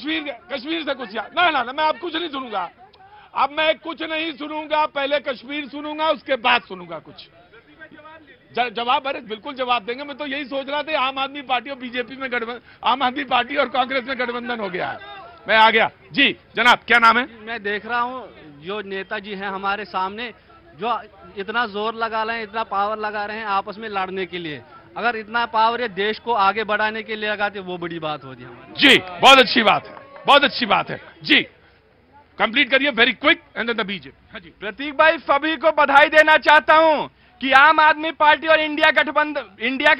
कश्मीर से कुछ याद ना, मैं अब कुछ नहीं सुनूंगा। अब मैं कुछ नहीं सुनूंगा, पहले कश्मीर सुनूंगा, उसके बाद सुनूंगा कुछ जवाब। अरे बिल्कुल जवाब देंगे। मैं तो यही सोच रहा था आम आदमी पार्टी और बीजेपी में गठबंधन, आम आदमी पार्टी और कांग्रेस में गठबंधन हो गया है। मैं आ गया जी। जनाब क्या नाम है? मैं देख रहा हूँ जो नेताजी हैं हमारे सामने, जो इतना जोर लगा रहे हैं, इतना पावर लगा रहे हैं आपस में लड़ने के लिए। अगर इतना पावर ये देश को आगे बढ़ाने के लिए लगाते वो बड़ी बात होती है जी। बहुत अच्छी बात है, बहुत अच्छी बात है जी। कंप्लीट करिए very quick and then the BJP. हाँ जी। प्रतीक भाई, सभी को बधाई देना चाहता हूं कि आम आदमी पार्टी और इंडिया का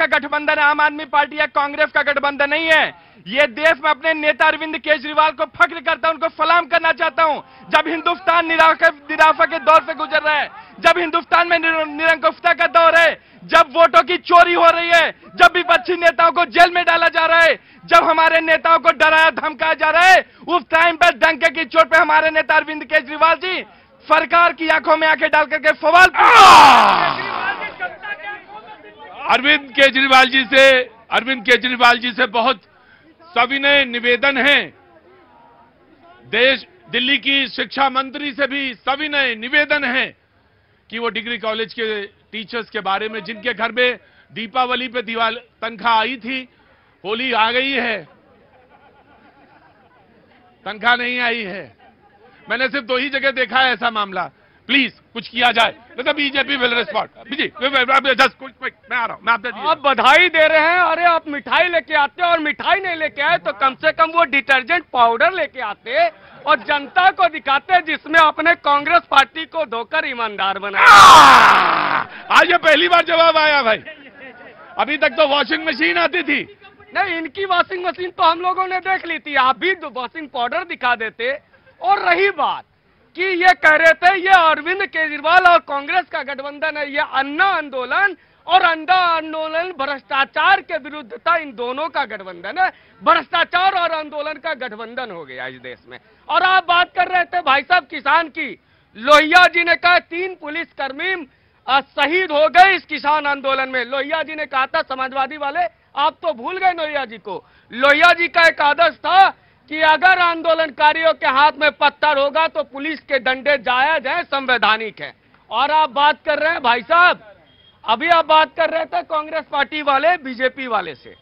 गठबंधन आम आदमी पार्टी या कांग्रेस का गठबंधन नहीं है। ये देश में अपने नेता अरविंद केजरीवाल को फख्र करता हूं, उनको सलाम करना चाहता हूं। जब हिंदुस्तान निराशा के दौर से गुजर रहा है, जब हिंदुस्तान में निरंकुशता का दौर है, जब वोटों की चोरी हो रही है, जब विपक्षी नेताओं को जेल में डाला जा रहा है, जब हमारे नेताओं को डराया धमकाया जा रहा है, उस टाइम पर डंके की चोट पे हमारे नेता अरविंद केजरीवाल जी सरकार की आंखों में आंखें डाल करके सवाल अरविंद केजरीवाल जी से बहुत सविनय निवेदन है। दिल्ली की शिक्षा मंत्री से भी सविनय निवेदन है कि वो डिग्री कॉलेज के टीचर्स के बारे में, जिनके घर में दीपावली पे तनख्वाह आई थी, होली आ गई है, तनख्वाह नहीं आई है। मैंने सिर्फ 2 ही जगह देखा है ऐसा मामला। प्लीज कुछ किया जाए। BJP will respond. मैं आ रहा हूं। आप बधाई दे रहे हैं, अरे आप मिठाई लेके आते और मिठाई नहीं लेके आए तो कम से कम वो डिटर्जेंट पाउडर लेके आते और जनता को दिखाते जिसमें आपने कांग्रेस पार्टी को धोकर ईमानदार बनाया। आज ये पहली बार जवाब आया भाई। अभी तक तो वॉशिंग मशीन आती थी। नहीं, इनकी वॉशिंग मशीन तो हम लोगों ने देख ली थी, आप भी वॉशिंग पाउडर दिखा देते। और रही बात कि ये कह रहे थे ये अरविंद केजरीवाल और कांग्रेस का गठबंधन है, ये अन्ना आंदोलन और अंडा आंदोलन भ्रष्टाचार के विरुद्ध था, इन दोनों का गठबंधन है। भ्रष्टाचार और आंदोलन का गठबंधन हो गया इस देश में। और आप बात कर रहे थे भाई साहब किसान की, लोहिया जी ने कहा 3 पुलिसकर्मी शहीद हो गए इस किसान आंदोलन में। लोहिया जी ने कहा था, समाजवादी वाले आप तो भूल गए लोहिया जी को। लोहिया जी का एक आदर्श था कि अगर आंदोलनकारियों के हाथ में पत्थर होगा तो पुलिस के डंडे जायज हैं, संवैधानिक है। और आप बात कर रहे हैं भाई साहब, अभी आप बात कर रहे थे कांग्रेस पार्टी वाले बीजेपी वाले से,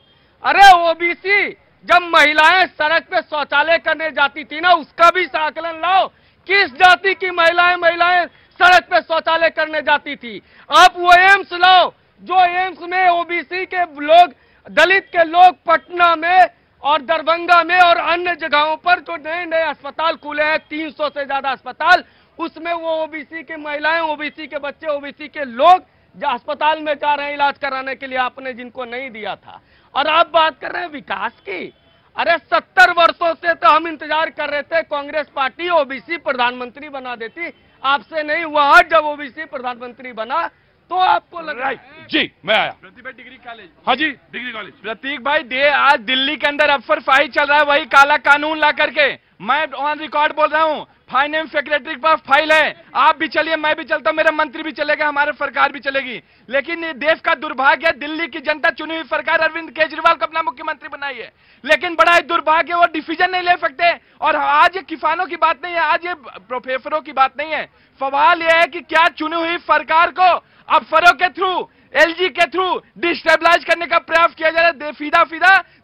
अरे ओबीसी जब महिलाएं सड़क पे शौचालय करने जाती थी ना, उसका भी आकलन लाओ। किस जाति की महिलाएं सड़क पे शौचालय करने जाती थी। आप वो एम्स लाओ जो एम्स में ओबीसी के लोग, दलित के लोग पटना में और दरभंगा में और अन्य जगहों पर जो नए अस्पताल खुले हैं, 300 से ज्यादा अस्पताल, उसमें वो ओबीसी की महिलाएं, ओबीसी के बच्चे, ओबीसी के लोग जो अस्पताल में जा रहे हैं इलाज कराने के लिए, आपने जिनको नहीं दिया था। और आप बात कर रहे हैं विकास की, अरे 70 वर्षों से तो हम इंतजार कर रहे थे कांग्रेस पार्टी ओबीसी प्रधानमंत्री बना देती, आपसे नहीं हुआ। आज जब ओबीसी प्रधानमंत्री बना तो आपको लग रहा है जी। मैं आया प्रतीक भाई डिग्री कॉलेज। हाँ जी, डिग्री कॉलेज। प्रतीक भाई आज दिल्ली के अंदर अफसरशाही चल रहा है, वही काला कानून ला करके मैं ऑन रिकॉर्ड बोल रहा हूँ। फाइनेंस सेक्रेटरी के पास फाइल है, आप भी चलिए, मैं भी चलता हूं, मेरे मंत्री भी चलेगा, हमारे सरकार भी चलेगी। लेकिन ये देश का दुर्भाग्य है, दिल्ली की जनता चुनी हुई सरकार अरविंद केजरीवाल को अपना मुख्यमंत्री बनाई है, लेकिन बड़ा ही दुर्भाग्य, वो डिसीजन नहीं ले सकते। और आज ये किसानों की बात नहीं है, आज ये प्रोफेसरों की बात नहीं है। सवाल यह है कि क्या चुनी हुई सरकार को अफसरों के थ्रू, एलजी के थ्रू डिस्टेबलाइज करने का प्रयास किया जा रहा है, सीधा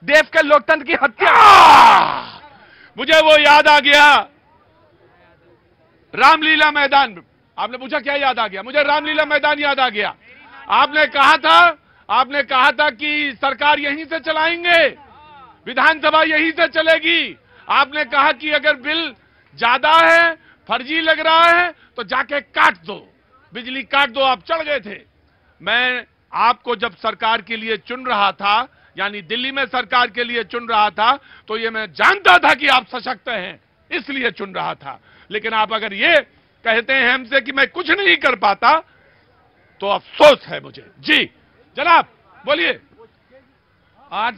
देश के लोकतंत्र की हत्या। मुझे वो याद आ गया, रामलीला मैदान। आपने पूछा क्या याद आ गया, मुझे रामलीला मैदान याद आ गया। आपने कहा था कि सरकार यहीं से चलाएंगे, विधानसभा यहीं से चलेगी। आपने कहा कि अगर बिल ज्यादा है, फर्जी लग रहा है तो जाके काट दो, बिजली काट दो। आप चढ़ गए थे। मैं आपको जब सरकार के लिए चुन रहा था, यानी दिल्ली में सरकार के लिए चुन रहा था, तो ये मैं जानता था कि आप सशक्त हैं, इसलिए चुन रहा था। लेकिन आप अगर ये कहते हैं हमसे कि मैं कुछ नहीं कर पाता, तो अफसोस है मुझे। जी जनाब बोलिए। आज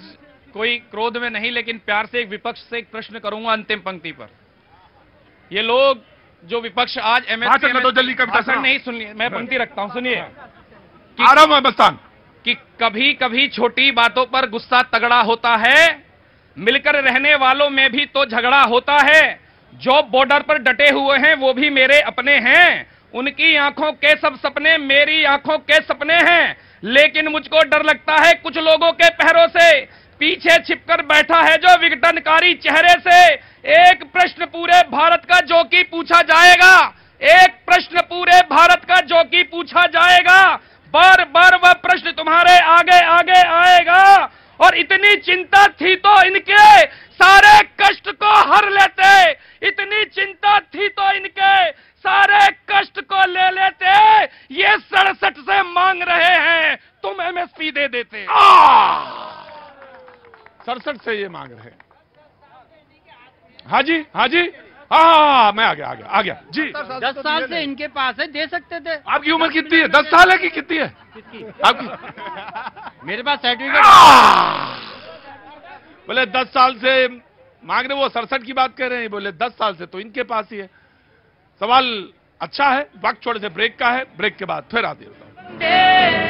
कोई क्रोध में नहीं, लेकिन प्यार से एक विपक्ष से एक प्रश्न करूंगा अंतिम पंक्ति पर। ये लोग जो विपक्ष आज भाषण नहीं, सुनिए, मैं पंक्ति रखता हूं, सुनिए। आराम बस्तान कि कभी कभी छोटी बातों पर गुस्सा तगड़ा होता है, मिलकर रहने वालों में भी तो झगड़ा होता है। जो बॉर्डर पर डटे हुए हैं वो भी मेरे अपने हैं। उनकी आंखों के सब सपने मेरी आंखों के सपने हैं। लेकिन मुझको डर लगता है कुछ लोगों के पहरों से, पीछे छिपकर बैठा है जो विघटनकारी चेहरे से। एक प्रश्न पूरे भारत का जो कि पूछा जाएगा, एक प्रश्न पूरे भारत का जो कि पूछा जाएगा, बार बार वह प्रश्न तुम्हारे आगे आगे आएगा। और इतनी चिंता थी तो इनके सारे कष्ट को हर लेते, इतनी चिंता थी तो इनके सारे कष्ट को ले लेते। ये 67 से मांग रहे हैं, तुम एमएसपी दे देते। 67 से ये मांग रहे हैं। हाँ जी, हाँ जी, हाँ, मैं आ गया जी। 10 साल से इनके पास है, दे सकते थे। आपकी उम्र कितनी है? 10 साल है कि कितनी है आपकी? मेरे पास सर्टिफिकेट। बोले 10 साल से मांग रहे, वो 67 की बात कर रहे हैं। बोले 10 साल से तो इनके पास ही है। सवाल अच्छा है, वक्त छोड़े से ब्रेक का है, ब्रेक के बाद फिर आते हैं।